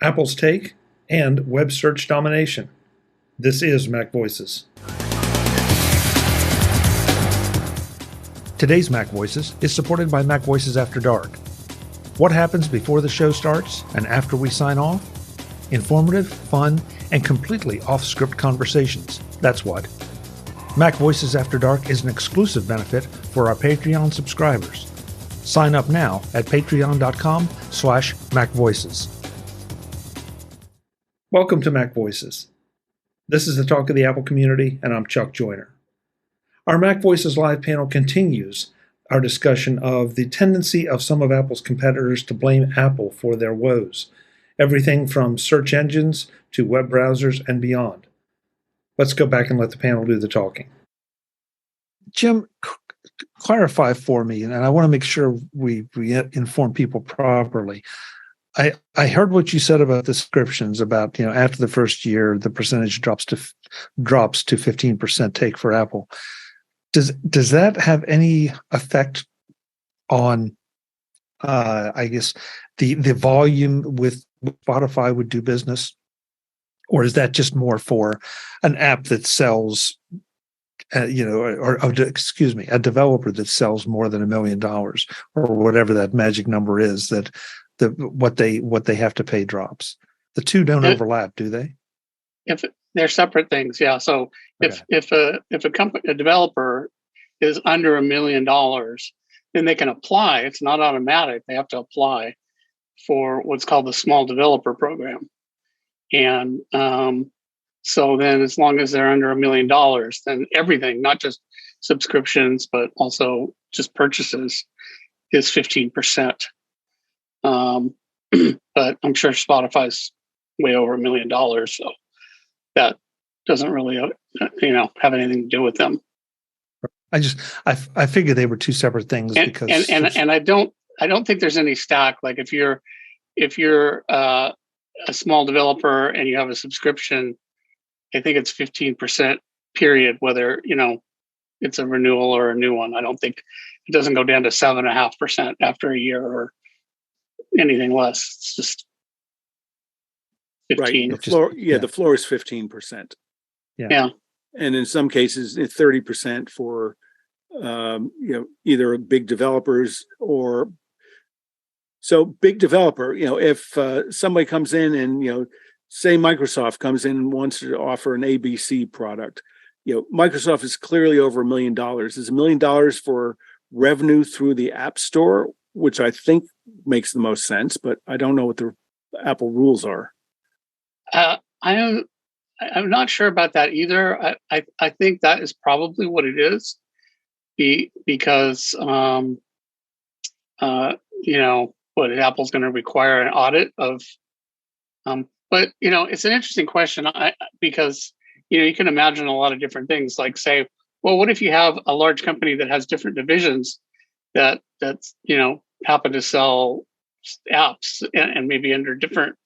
Apple's take, and web search domination. This is MacVoices. Today's MacVoices is supported by MacVoices After Dark. What happens before the show starts and after we sign off? Informative, fun, and completely off-script conversations. That's what. MacVoices After Dark is an exclusive benefit for our Patreon subscribers. Sign up now at patreon.com/MacVoices. Welcome to MacVoices. This is the talk of the Apple community, and I'm Chuck Joyner. Our MacVoices live panel continues our discussion of the tendency of some of Apple's competitors to blame Apple for their woes, everything from search engines to web browsers and beyond. Let's go back and let the panel do the talking. Jim, clarify for me, and I want to make sure we inform people properly. I heard what you said about the subscriptions, about after the first year the percentage drops to 15% take for Apple. Does that have any effect on I guess the volume with Spotify would do business, or is that just more for an app that sells a developer that sells more than $1 million or whatever that magic number is, that what they have to pay drops? The two don't overlap, do they? If they're separate things, yeah. So if a developer is under $1 million, then they can apply. It's not automatic. They have to apply for what's called the small developer program. And so then as long as they're under $1 million, then everything, not just subscriptions, but also just purchases, is 15%. But I'm sure Spotify's way over $1 million, so that doesn't really, have anything to do with them. I figured they were two separate things, because I don't think there's any stack. Like if you're a small developer and you have a subscription, I think it's 15% period, whether it's a renewal or a new one. I don't think it doesn't go down to 7.5% after a year or anything less. It's just 15. Right. The floor is 15%. Yeah. And in some cases, it's 30% for either big developers or so big developer. If somebody comes in and say Microsoft comes in and wants to offer an ABC product, Microsoft is clearly over $1 million. Is $1 million for revenue through the App Store, which I think makes the most sense, but I don't know what the Apple rules are. I'm not sure about that either. I think that is probably what it is, because what Apple's going to require an audit of. But it's an interesting question, because you can imagine a lot of different things. Like, say, well, what if you have a large company that has different divisions that's happen to sell apps and maybe under different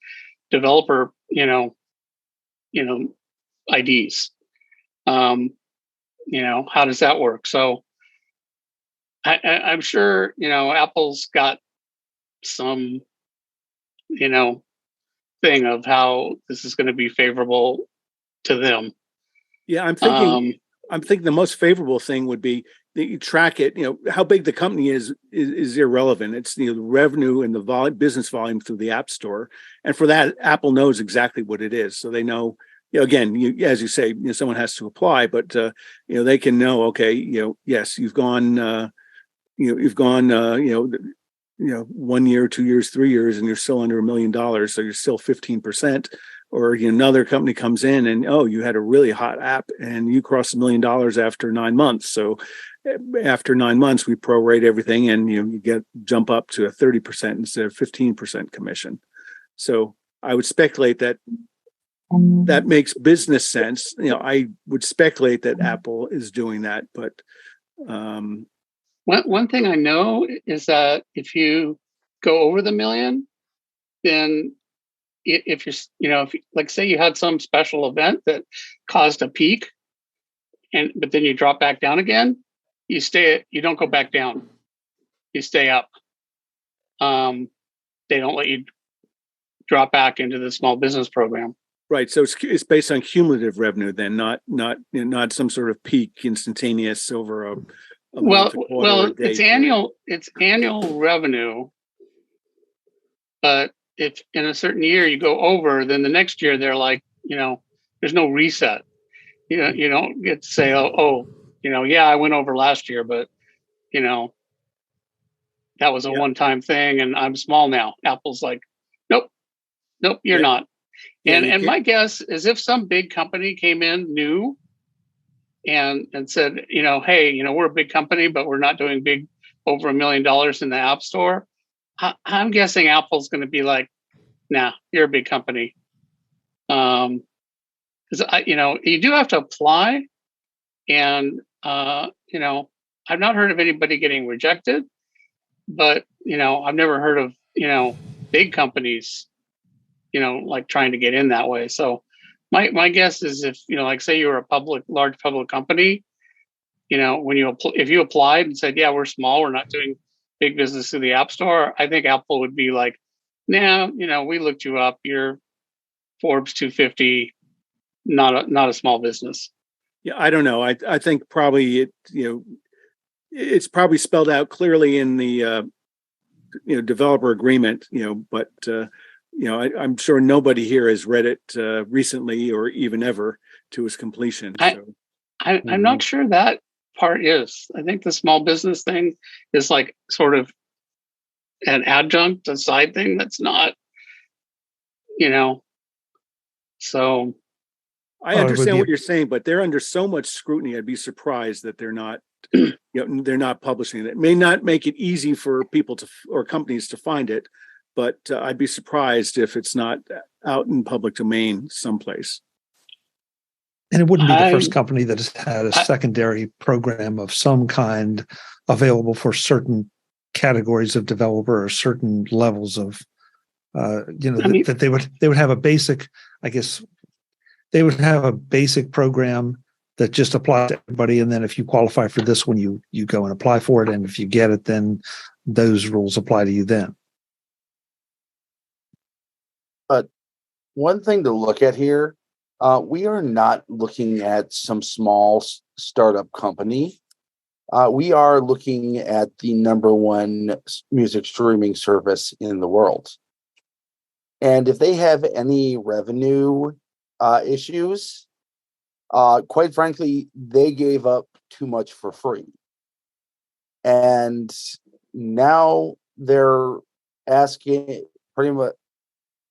developer IDs. How does that work? So I'm sure Apple's got some thing of how this is going to be favorable to them. Yeah, I'm thinking the most favorable thing would be that you track it. How big the company is irrelevant. It's the revenue and the business volume through the App Store, and for that, Apple knows exactly what it is. So they know. Again, as you say, someone has to apply, but they can know. Okay, yes, you've gone. 1 year, 2 years, 3 years, and you're still under $1 million, so you're still 15%. Or another company comes in and you had a really hot app and you crossed $1 million after 9 months. So after 9 months, we prorate everything, and you jump up to a 30% instead of 15% commission. So I would speculate that makes business sense. I would speculate that Apple is doing that, but one thing I know is that if you go over the million, then if like say you had some special event that caused a peak, but then you drop back down again, you don't go back down, you stay up. They don't let you drop back into the small business program. Right. So it's based on cumulative revenue, then not some sort of peak instantaneous over a month, a quarter, well, a day. It's annual revenue, but if in a certain year you go over, then the next year they're like, there's no reset. You don't get to say, yeah, I went over last year, but that was a one-time thing, and I'm small now. Apple's like, nope, you're not. And my guess is if some big company came in new and said, hey, we're a big company, but we're not doing big over $1 million in the App Store. I'm guessing Apple's going to be like, nah, you're a big company. Because you do have to apply, and I've not heard of anybody getting rejected, but I've never heard of big companies like trying to get in that way. So my guess is if like say you're a large public company, if you applied and said, yeah, we're small, we're not doing big business through the App Store, I think Apple would be like, nah, we looked you up, you're Forbes 250, not a small business. Yeah, I don't know. I think probably it's probably spelled out clearly in the developer agreement, but I'm sure nobody here has read it recently or even ever to its completion. I'm not sure that part is. I think the small business thing is like sort of an adjunct, a side thing that's not, so. I understand what you're saying, but they're under so much scrutiny. I'd be surprised that they're not, they're not publishing it. It may not make it easy for people or companies to find it, but I'd be surprised if it's not out in public domain someplace. And it wouldn't be the first company that has had a secondary program of some kind available for certain categories of developer or certain levels of, that they would have a basic, I guess, they would have a basic program that just applies to everybody. And then if you qualify for this one, you go and apply for it. And if you get it, then those rules apply to you then. But one thing to look at here, we are not looking at some small startup company. We are looking at the number one music streaming service in the world. And if they have any revenue issues, quite frankly, they gave up too much for free. And now they're asking pretty much,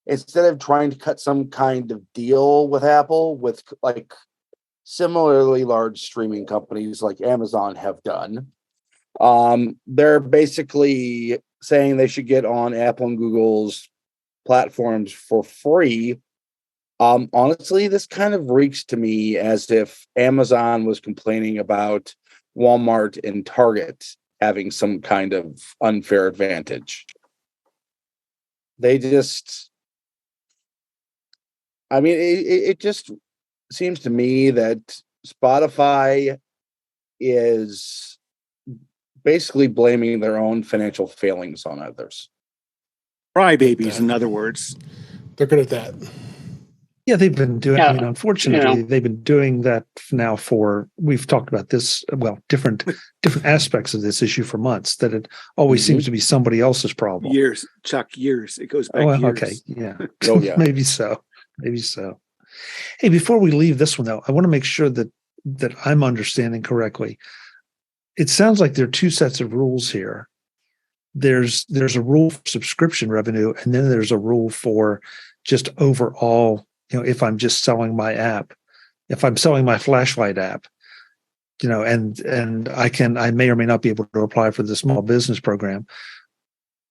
instead of trying to cut some kind of deal with Apple, with like similarly large streaming companies like Amazon have done, they're basically saying they should get on Apple and Google's platforms for free. Honestly, this kind of reeks to me as if Amazon was complaining about Walmart and Target having some kind of unfair advantage. They just, it just seems to me that Spotify is basically blaming their own financial failings on others. Crybabies, in other words. They're good at that. Yeah, they've been doing, unfortunately, they've been doing that now we've talked about this, different aspects of this issue for months, that it always seems to be somebody else's problem. Years, Chuck, years. It goes back years. Okay, yeah. Oh, yeah. Maybe so. Hey, before we leave this one, though, I want to make sure that I'm understanding correctly. It sounds like there are two sets of rules here. There's a rule for subscription revenue, and then there's a rule for just overall, if I'm just selling my app, if I'm selling my flashlight app, and I may or may not be able to apply for the small business program,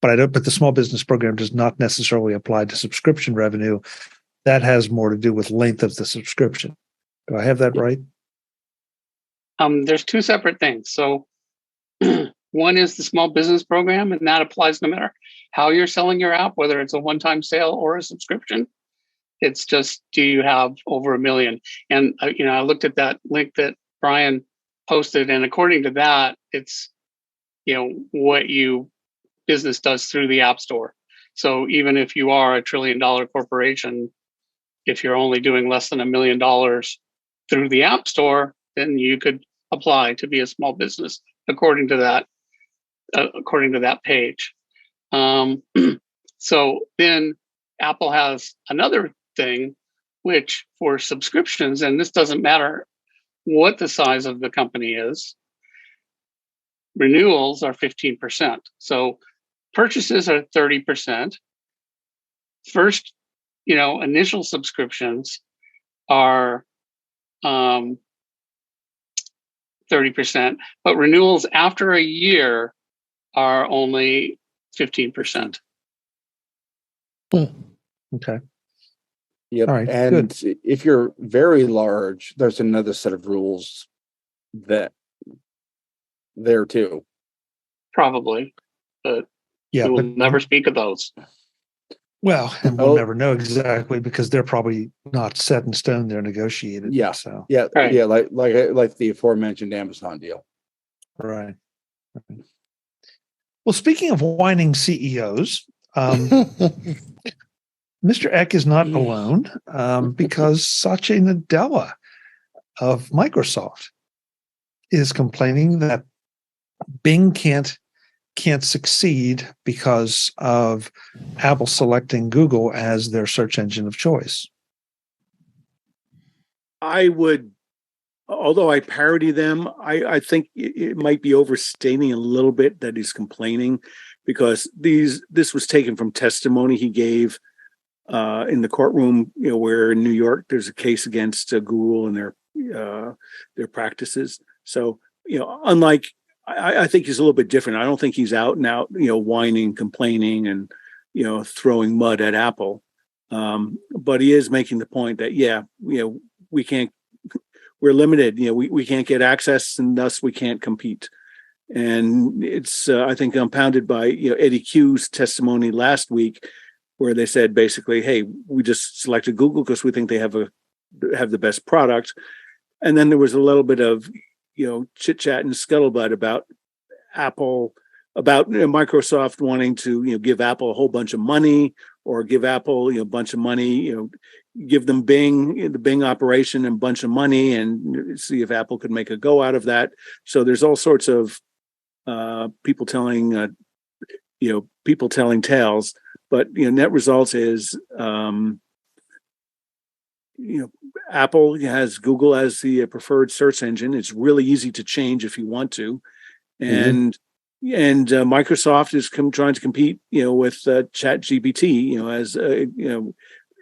but the small business program does not necessarily apply to subscription revenue. That has more to do with length of the subscription. Do I have that right? There's two separate things. So one is the small business program, and that applies no matter how you're selling your app, whether it's a one-time sale or a subscription. It's just, do you have over 1 million? And, I looked at that link that Brian posted, and according to that, it's, what business does through the App Store. So even if you are a $1 trillion corporation, if you're only doing less than $1 million through the App Store, then you could apply to be a small business according to that page. So then Apple has another thing, which for subscriptions, and this doesn't matter what the size of the company is, renewals are 15%. So purchases are 30%. First, initial subscriptions are 30%, but renewals after a year are only 15%. Okay. Yep. All right, and good. if you're very large, there's another set of rules that there too. Probably, but we will never speak of those. Well, and we'll never know exactly because they're probably not set in stone. They're negotiated. Yeah. So right. Yeah, like the aforementioned Amazon deal. Right. Well, speaking of whining CEOs, Mr. Eck is not alone because Satya Nadella of Microsoft is complaining that Bing can't succeed because of Apple selecting Google as their search engine of choice. I would, although I parody them, I think it might be overstating a little bit that he's complaining, because this was taken from testimony he gave in the courtroom, where in New York there's a case against Google and their practices. So, unlike, I think he's a little bit different. I don't think he's out and out, whining, complaining, and throwing mud at Apple. But he is making the point that we're limited. We can't get access, and thus we can't compete. And it's I think compounded by Eddie Q's testimony last week, where they said basically, hey, we just selected Google because we think they have the best product. And then there was a little bit of chit chat and scuttlebutt about Apple, about Microsoft wanting to give Apple a whole bunch of money, or give Apple a bunch of money, give them the Bing operation and a bunch of money, and see if Apple could make a go out of that. So there's all sorts of people telling tales. But net result is Apple has Google as the preferred search engine. It's really easy to change if you want to, and Microsoft is trying to compete, with ChatGPT,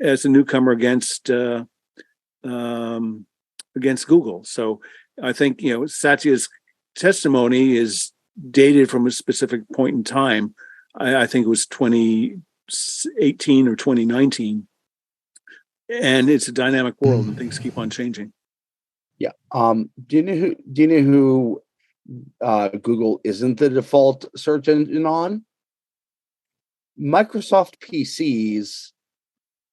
as a newcomer against Google. So I think Satya's testimony is dated from a specific point in time. I think it was 2018 or 2019. And it's a dynamic world, and things keep on changing. Yeah. Do you know who Google isn't the default search engine on? Microsoft PCs,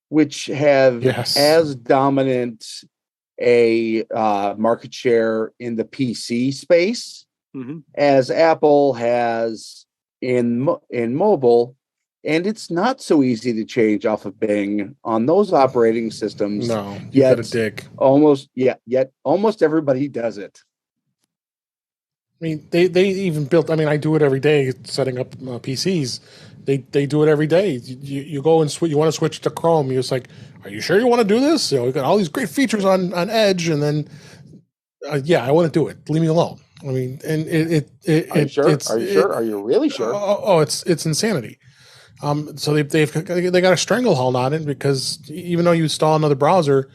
which have as dominant a market share in the PC space as Apple has in mobile. And it's not so easy to change off of Bing on those operating systems. No, you got to dig. Yet almost everybody does it. I mean, they even built. I mean, I do it every day setting up PCs. They do it every day. You go and you want to switch to Chrome. You're just like, are you sure you want to do this? We got all these great features on Edge, and then I want to do it. Leave me alone. I mean, and Are you sure? Are you sure? Are you really sure? It's insanity. So they got a stranglehold on it, because even though you install another browser,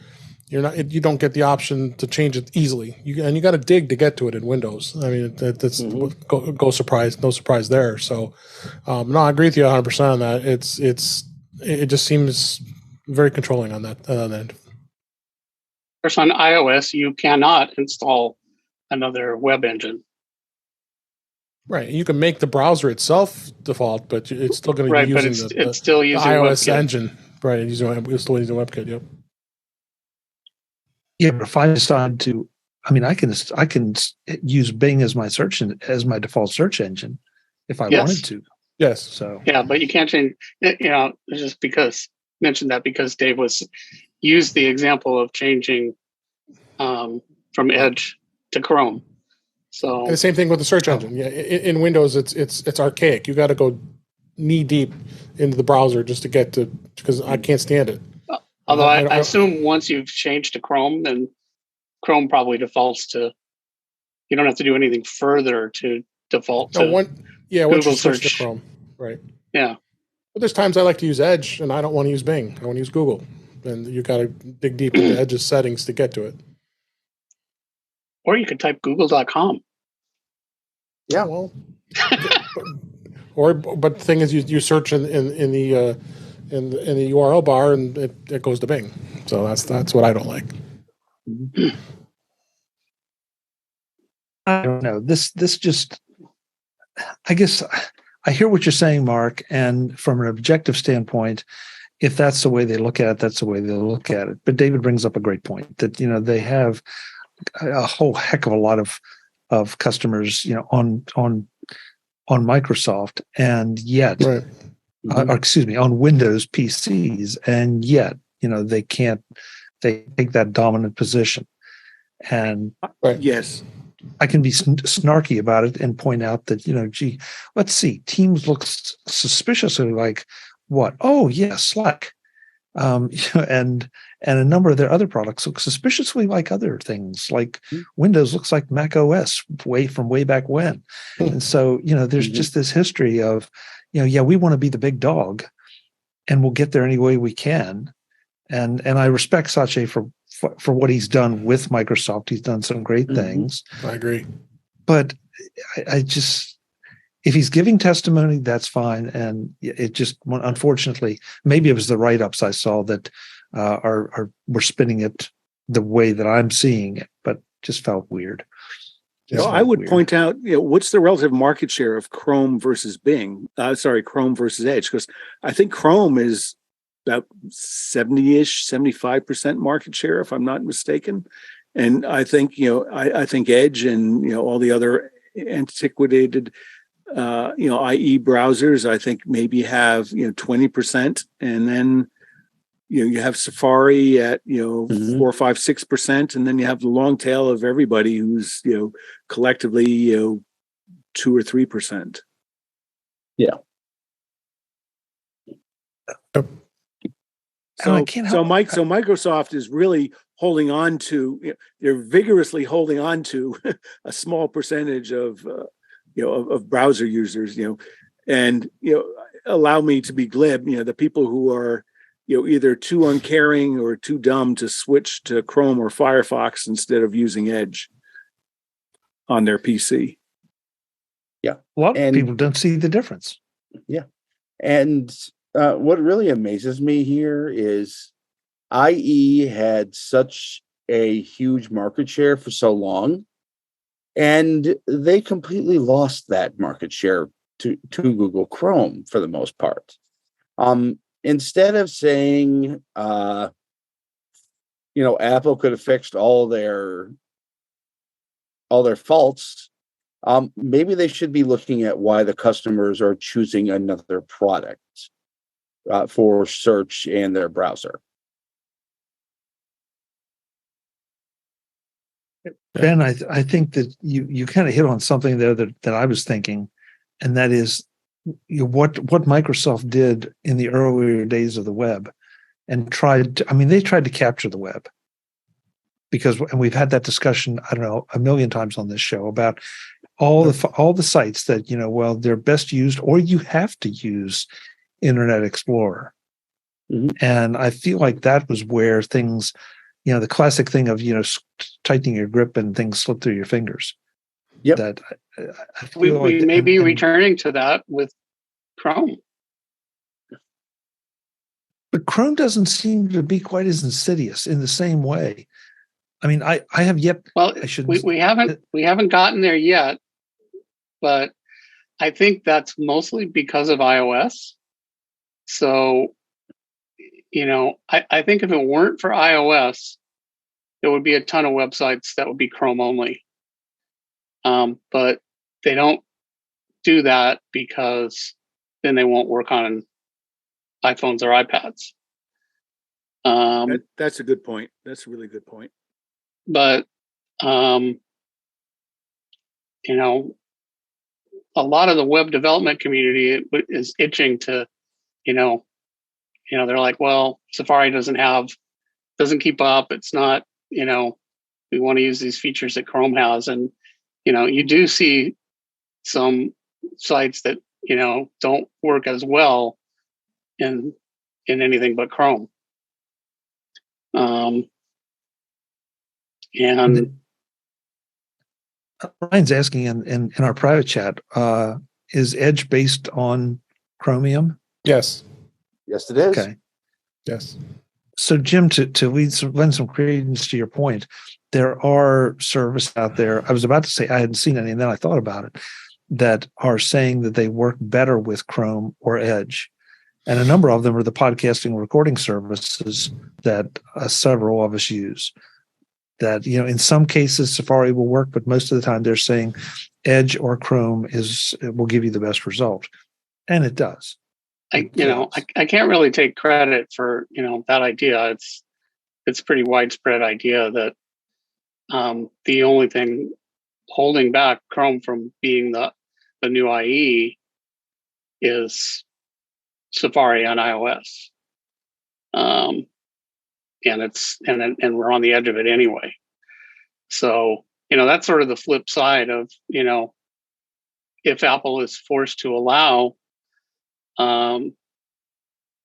you don't get the option to change it easily. You got to dig to get to it in Windows. I mean, that's no surprise there. So, no, I agree with you 100% on that. It just seems very controlling on that end. Of course, on iOS, you cannot install another web engine. Right, you can make the browser itself default, but it's still going to be using the iOS engine. Right, we're still using WebKit. Yep. Yeah, but if I decide to, I can use Bing as my default search engine if I wanted to. Yes. So yeah, but you can't change. Just mentioned that because Dave used the example of changing from Edge to Chrome. So And the same thing with the search engine. Yeah, in Windows, it's archaic. You got to go knee deep into the browser just to get to, because I can't stand it. although I assume once you've changed to Chrome, then Chrome probably defaults to. You don't have to do anything further to default to. Once Google you switch to search. Chrome, right? Yeah. But there's times I like to use Edge, and I don't want to use Bing. I want to use Google, and you got to dig deep into Edge's settings to get to it. Or you could type google.com. Yeah. Well, but the thing is, you search in the URL bar, and it goes to Bing. So that's what I don't like. I don't know. This just, I guess I hear what you're saying, Mark, and from an objective standpoint, if that's the way they look at it, that's the way they look at it. But David brings up a great point that they have a whole heck of a lot of customers, on Microsoft, and yet, Right. or excuse me, on Windows PCs, and yet, they take that dominant position. And Right. Yes. I can be snarky about it and point out that, gee, let's see, Teams looks suspiciously like what? Oh, yeah, Slack. And a number of their other products look suspiciously like other things, like Windows looks like Mac OS from way back when. And so, there's just this history of, we want to be the big dog, and we'll get there any way we can. And I respect Satya for what he's done with Microsoft. He's done some great things. I agree. But I just, if he's giving testimony, that's fine. And it just, unfortunately, maybe it was the write-ups I saw that were spinning it the way that I'm seeing it, but just felt weird. I would point out, what's the relative market share of Chrome versus Chrome versus Edge? Because I think Chrome is about 70-ish, 75% market share, if I'm not mistaken. And I think, I think Edge and, all the other antiquated, IE browsers, I think maybe have, 20%. And then, you have Safari at, 4, 5, 6%. And then you have the long tail of everybody who's, collectively, 2 or 3%. Yeah. So Microsoft is really holding on to, they're vigorously holding on to a small percentage of, of browser users, and, allow me to be glib, the people who are, either too uncaring or too dumb to switch to Chrome or Firefox instead of using Edge on their PC. Yeah. A lot of people don't see the difference. Yeah. And what really amazes me here is IE had such a huge market share for so long, and they completely lost that market share to Google Chrome for the most part. Instead of saying, Apple could have fixed all their faults, maybe they should be looking at why the customers are choosing another product for search and their browser. Ben, I think that you kind of hit on something there that I was thinking, and that is what Microsoft did in the earlier days of the web, and they tried to capture the web, and we've had that discussion, I don't know, a million times on this show about all the sites that they're best used, or you have to use Internet Explorer. And I feel like that was where things, the classic thing of tightening your grip and things slip through your fingers. Yep. That we may be returning to that with Chrome. But Chrome doesn't seem to be quite as insidious in the same way. I mean, I have yet. Well, we haven't gotten there yet, but I think that's mostly because of iOS. So, I think if it weren't for iOS, there would be a ton of websites that would be Chrome only. But they don't do that because then they won't work on iPhones or iPads. That's a good point. That's a really good point. But a lot of the web development community is itching to, they're like, well, Safari doesn't keep up. It's not, we want to use these features that Chrome has. And, you do see some sites that, don't work as well in anything but Chrome. And Ryan's asking in our private chat, is Edge based on Chromium? Yes. Yes, it is. Okay. Yes. So, Jim, to lend some credence to your point, there are services out there. I was about to say I hadn't seen any, and then I thought about it, that are saying that they work better with Chrome or Edge. And a number of them are the podcasting recording services that several of us use. That, in some cases Safari will work, but most of the time they're saying Edge or Chrome will give you the best result. And it does. I can't really take credit for, that idea. It's a pretty widespread idea that the only thing holding back Chrome from being the new IE is Safari on iOS. And we're on the edge of it anyway. So, that's sort of the flip side of, if Apple is forced to allow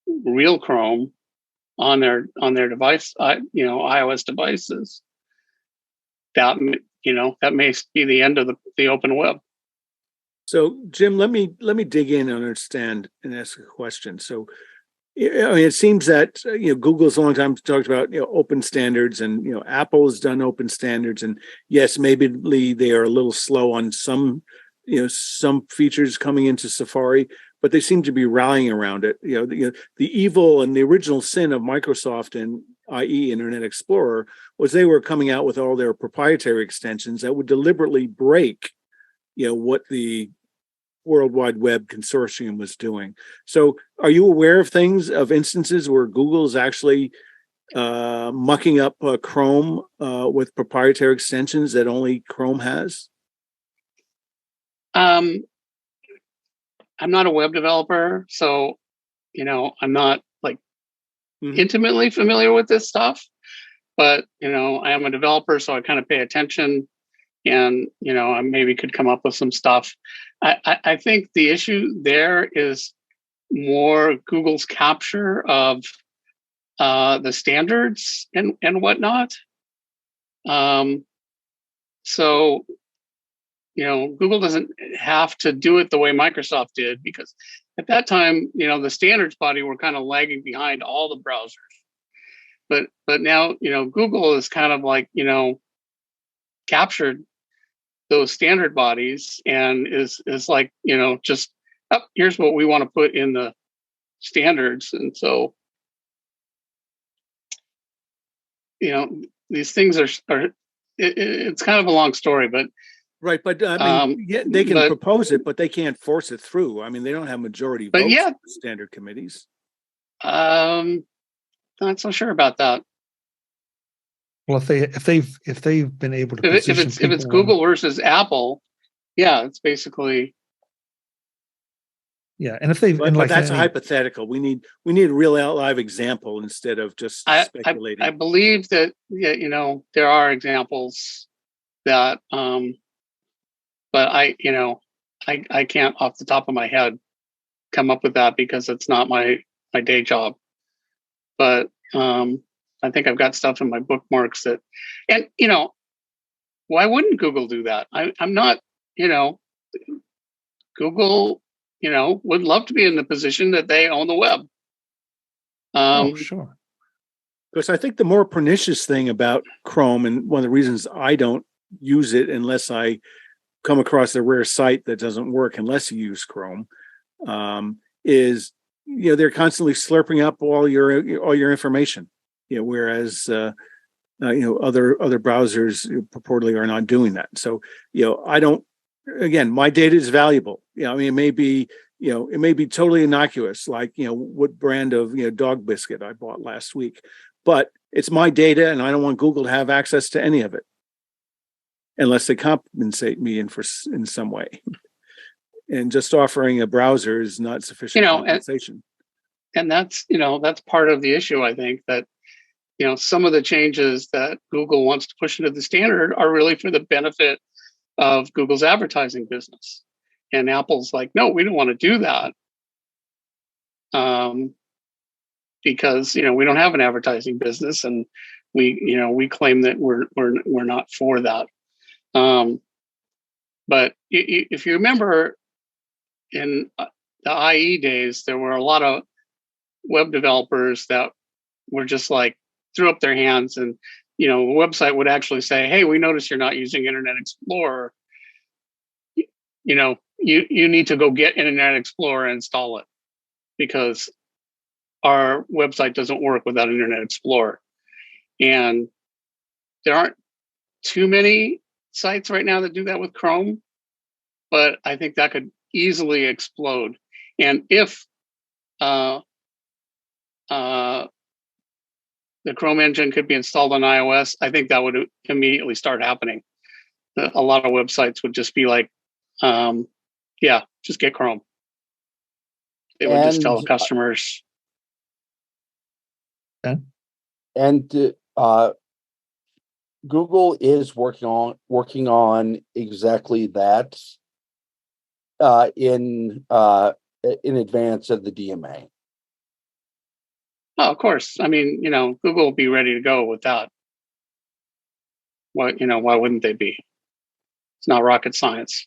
real Chrome on their device, iOS devices, that may be the end of the open web. So, Jim, let me dig in and understand and ask a question. So, it seems that Google's a long time talked about open standards, and Apple has done open standards, and yes, maybe they are a little slow on some features coming into Safari, but they seem to be rallying around it. The evil and the original sin of Microsoft and i.e. Internet Explorer was they were coming out with all their proprietary extensions that would deliberately break what the World Wide Web Consortium was doing. So are you aware of instances where Google's actually mucking up Chrome with proprietary extensions that only Chrome has? I'm not a web developer, so I'm not intimately familiar with this stuff, but I am a developer, so I kind of pay attention, and I maybe could come up with some stuff. I think the issue there is more Google's capture of the standards and whatnot. So Google doesn't have to do it the way Microsoft did, because at that time, the standards body were kind of lagging behind all the browsers. But now, Google is kind of captured those standard bodies and is like, just here's what we want to put in the standards. And so, these things are it's kind of a long story, but right. But they can propose it, but they can't force it through. I mean, they don't have majority votes in standard committees. Not so sure about that. Well, if they've been able to if it's Google versus Apple, it's basically and if they've but that's a hypothetical. We need a real live example instead of just speculating. I believe that there are examples that but I can't off the top of my head come up with that because it's not my day job. But I think I've got stuff in my bookmarks that, and why wouldn't Google do that? I'm not, Google, would love to be in the position that they own the web. Sure. Because I think the more pernicious thing about Chrome, and one of the reasons I don't use it unless I come across a rare site that doesn't work unless you use Chrome, is they're constantly slurping up all your information. Whereas other browsers purportedly are not doing that. So I don't. Again, my data is valuable. It may be it may be totally innocuous, like, what brand of, dog biscuit I bought last week, but it's my data and I don't want Google to have access to any of it unless they compensate me in some way. And just offering a browser is not sufficient compensation. And that's part of the issue, I think, that, some of the changes that Google wants to push into the standard are really for the benefit of Google's advertising business. And Apple's like, no, we don't want to do that. Because, we don't have an advertising business and we claim that we're not for that. But if you remember in the IE days, there were a lot of web developers that were just like threw up their hands, and the website would actually say, hey, we notice you're not using Internet Explorer. You need to go get Internet Explorer and install it because our website doesn't work without Internet Explorer. And there aren't too many sites right now that do that with Chrome, but I think that could easily explode. And if the Chrome engine could be installed on iOS, I think that would immediately start happening. A lot of websites would just be like, just get Chrome. They would just tell the customers. And Google is working on exactly that in advance of the DMA. Oh, of course. I mean, Google will be ready to go with that. Why wouldn't they be? It's not rocket science.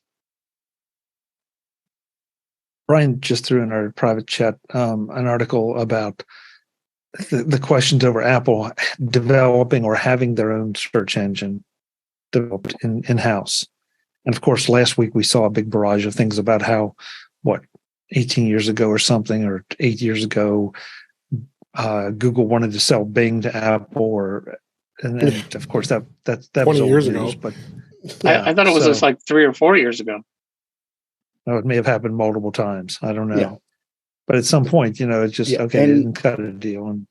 Brian just threw in our private chat an article about the questions over Apple developing or having their own search engine developed in-house. And of course, last week we saw a big barrage of things about how, 18 years ago or something, or 8 years ago, Google wanted to sell Bing to Apple, and of course that 20 was years news, ago. but I thought it was just like 3 or 4 years ago. It may have happened multiple times. I don't know. Yeah. But at some point, it's just, they didn't cut a deal and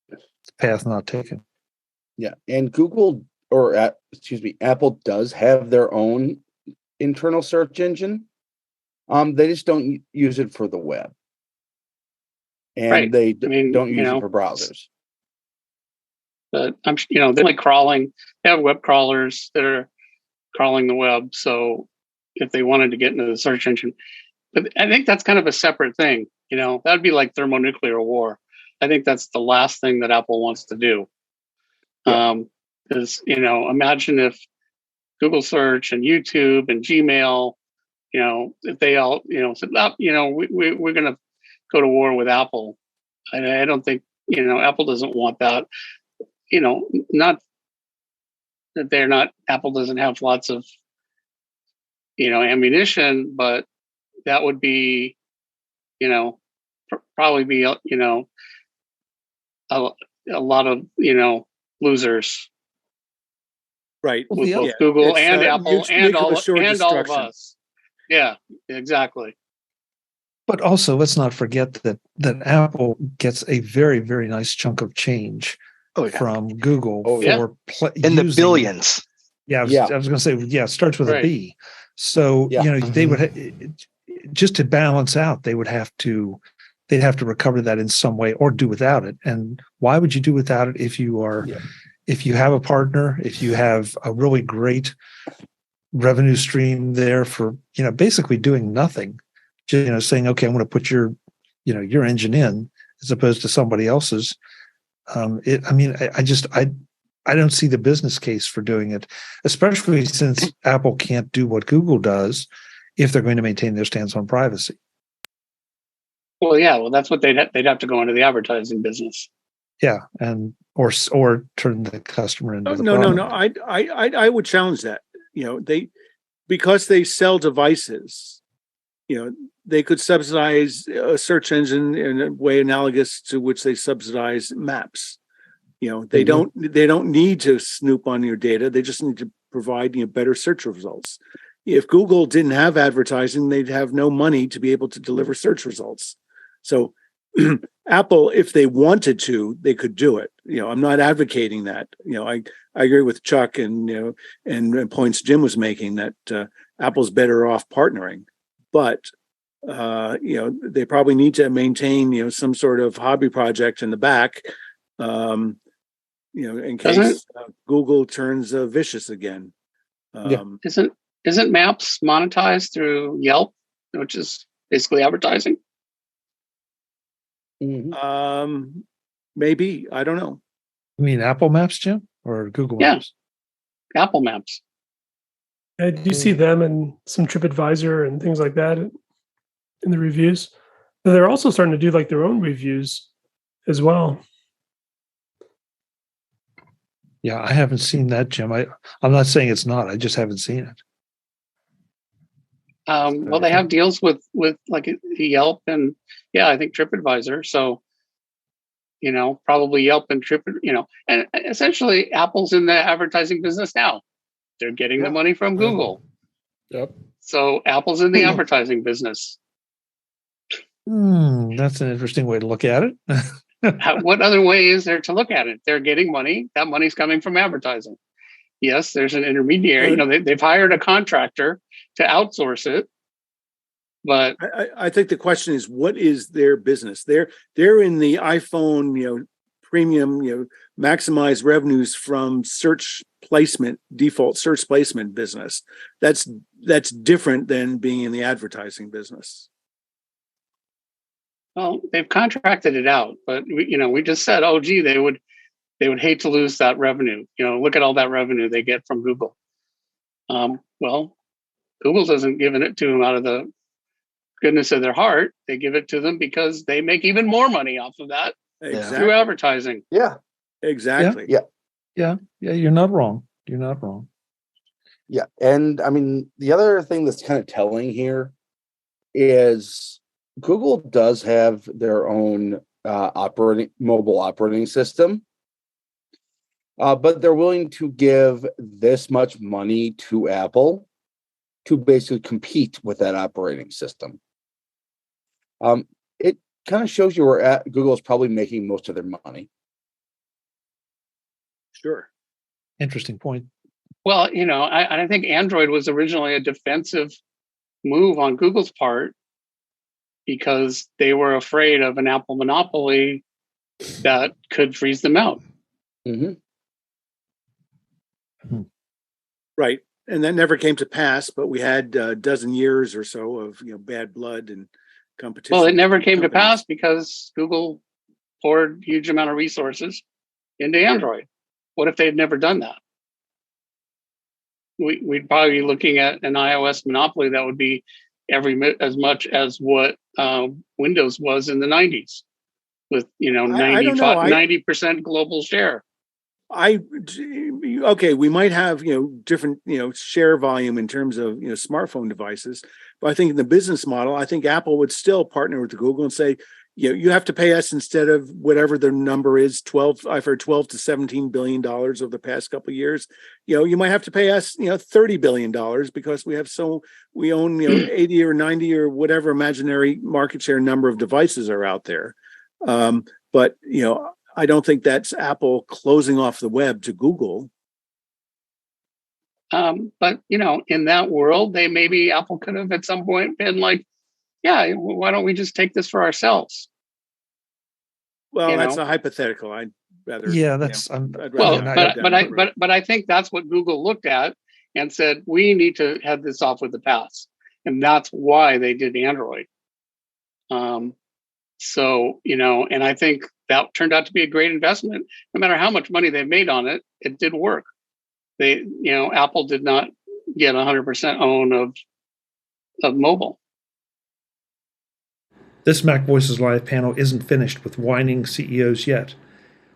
the path not taken. Yeah. And Apple does have their own internal search engine. They just don't use it for the web. And they don't use it for browsers. But they're like crawling. They have web crawlers that are crawling the web. So if they wanted to get into the search engine, but I think that's kind of a separate thing. That'd be like thermonuclear war. I think that's the last thing that Apple wants to do. Because, imagine if Google search and YouTube and Gmail, if they all, said, we're going to go to war with Apple. I don't think, Apple doesn't want that. Not that Apple doesn't have lots of, ammunition, but that would be, probably be, a lot of, losers. Right. With both Google and Apple and all of us. Yeah, exactly. But also, let's not forget that Apple gets a very, very nice chunk of change from Google for in the billions. Yeah, I was going to say, it starts with a B. So they would just to balance out, they'd have to recover that in some way or do without it. And why would you do without it if you are if you have a partner, if you have a really great revenue stream there for basically doing nothing, just saying, okay, I'm going to put your engine in as opposed to somebody else's. I don't see the business case for doing it, especially since Apple can't do what Google does if they're going to maintain their stance on privacy. Well, that's what they'd have to go into the advertising business. Yeah, and or turn the customer into the No. I would challenge that. Because they sell devices, they could subsidize a search engine in a way analogous to which they subsidize maps. They don't need to snoop on your data. They just need to provide better search results. if Google didn't have advertising, they'd have no money to be able to deliver search results. So Apple, if they wanted to, they could do it. I'm not advocating that. I agree with Chuck and and points Jim was making that Apple's better off partnering, but they probably need to maintain some sort of hobby project in the back, in case Google turns vicious again. Isn't Maps monetized through Yelp, which is basically advertising? Mm-hmm. Maybe, I don't know. You mean Apple Maps, Jim, or Google Maps? Yeah, Apple Maps. I do see them and some TripAdvisor and things like that in the reviews. But they're also starting to do like their own reviews as well. Yeah, I haven't seen that, Jim. I'm not saying it's not. I just haven't seen it. Well, they have deals with like Yelp and I think TripAdvisor. So, probably Yelp and and essentially Apple's in the advertising business now. They're getting the money from Google. Yep. So Apple's in the advertising business. That's an interesting way to look at it. What other way is there to look at it? They're getting money. That money's coming from advertising. Yes, there's an intermediary. They've hired a contractor to outsource it. But I think the question is, what is their business? They're in the iPhone, premium, maximize revenues from search placement, default search placement business. That's different than being in the advertising business. Well, they've contracted it out, but we just said, oh, gee, they would hate to lose that revenue. Look at all that revenue they get from Google. Well, Google doesn't give it to them out of the goodness of their heart. They give it to them because they make even more money off of that through advertising. Yeah, exactly. Yeah. You're not wrong. Yeah, and I mean, the other thing that's kind of telling here is Google does have their own mobile operating system, but they're willing to give this much money to Apple to basically compete with that operating system. It kind of shows you where Google is probably making most of their money. Sure. Interesting point. Well, I think Android was originally a defensive move on Google's part because they were afraid of an Apple monopoly that could freeze them out. Mm-hmm. Right. And that never came to pass, but we had a dozen years or so of bad blood and competition. Well, it never came to pass because Google poured huge amount of resources into Android. What if they'd never done that? We'd probably be looking at an iOS monopoly that would be as much as what Windows was in the 90s, with 90% global share. We might have different share volume in terms of smartphone devices, but I think in the business model, I think Apple would still partner with Google and say, you have to pay us, instead of whatever the number is, I've heard $12 to $17 billion over the past couple of years. You might have to pay us $30 billion because we own 80 or 90 or whatever imaginary market share number of devices are out there. But I don't think that's Apple closing off the web to Google. But in that world, Apple could have at some point been like, yeah, why don't we just take this for ourselves? Well, that's a hypothetical. I'd rather. Yeah, that's. But I think that's what Google looked at and said, we need to head this off with the pass, and that's why they did Android. So and I think that turned out to be a great investment. No matter how much money they made on it, it did work. Apple did not get 100% own of mobile. This MacVoices Live panel isn't finished with whining CEOs yet.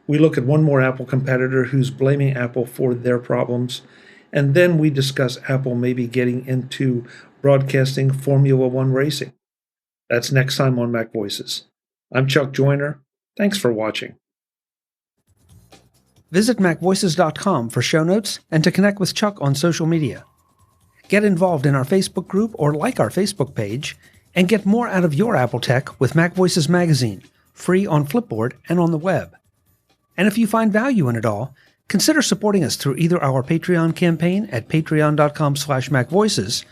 We look at one more Apple competitor who's blaming Apple for their problems, and then we discuss Apple maybe getting into broadcasting Formula One racing. That's next time on MacVoices. I'm Chuck Joyner. Thanks for watching. Visit MacVoices.com for show notes and to connect with Chuck on social media. Get involved in our Facebook group or like our Facebook page, and get more out of your Apple tech with MacVoices magazine, free on Flipboard and on the web. And if you find value in it all, consider supporting us through either our Patreon campaign at patreon.com/MacVoices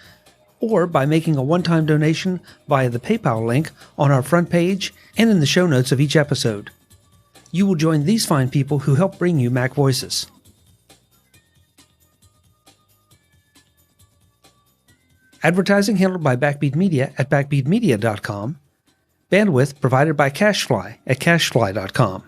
or by making a one-time donation via the PayPal link on our front page and in the show notes of each episode. You will join these fine people who help bring you MacVoices. Advertising handled by Backbeat Media at backbeatmedia.com. Bandwidth provided by CashFly at cashfly.com.